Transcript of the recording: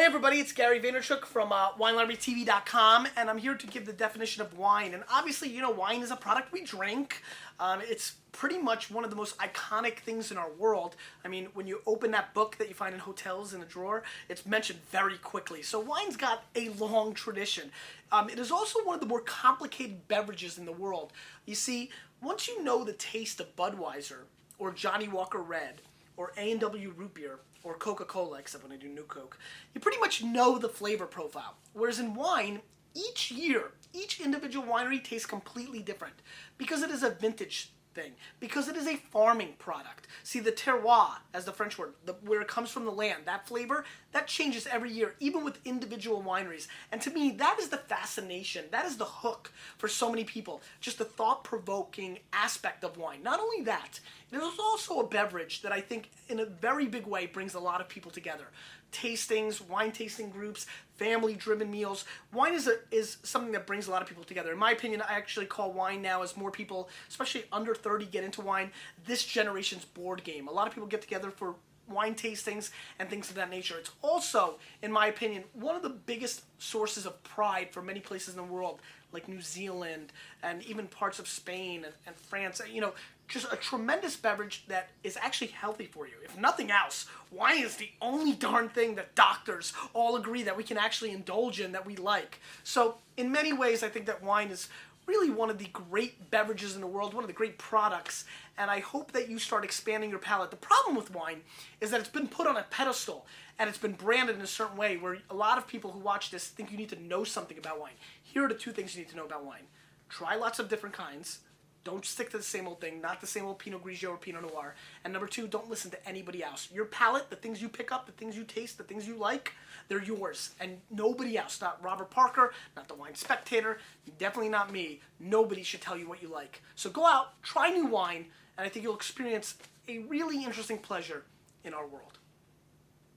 Hey everybody, it's Gary Vaynerchuk from WineLibraryTV.com, and I'm here to give the definition of wine. And obviously, you know, wine is a product we drink. It's pretty much one of the most iconic things in our world. I mean, when you open that book that you find in hotels in a drawer, it's mentioned very quickly. So wine's got a long tradition. It is also one of the more complicated beverages in the world. You see, once you know the taste of Budweiser, or Johnny Walker Red, or A&W Root Beer, or Coca-Cola, except when I do New Coke, you pretty much know the flavor profile. Whereas in wine, each year, each individual winery tastes completely different because it is a vintage thing, because it is a farming product. See, the terroir, as the French word, where it comes from the land, that flavor, that changes every year, even with individual wineries. And to me, that is the fascination, that is the hook for so many people, just the thought-provoking aspect of wine. Not only that, it is also a beverage that I think in a very big way brings a lot of people together. Tastings, wine tasting groups, family-driven meals. Wine is something that brings a lot of people together. In my opinion, I actually call wine now, as more people, especially under 30, get into wine, this generation's board game. A lot of people get together for wine tastings and things of that nature. It's also, in my opinion, one of the biggest sources of pride for many places in the world, like New Zealand and even parts of Spain and France. You know, just a tremendous beverage that is actually healthy for you. If nothing else, wine is the only darn thing that doctors all agree that we can actually indulge in, that we like. So in many ways, I think that wine is really one of the great beverages in the world, one of the great products, and I hope that you start expanding your palate. The problem with wine is that it's been put on a pedestal and it's been branded in a certain way where a lot of people who watch this think you need to know something about wine. Here are the two things you need to know about wine. Try lots of different kinds. Don't stick to the same old thing, not the same old Pinot Grigio or Pinot Noir. And number two, don't listen to anybody else. Your palate, the things you pick up, the things you taste, the things you like, they're yours. And nobody else, not Robert Parker, not the Wine Spectator, definitely not me. Nobody should tell you what you like. So go out, try new wine, and I think you'll experience a really interesting pleasure in our world.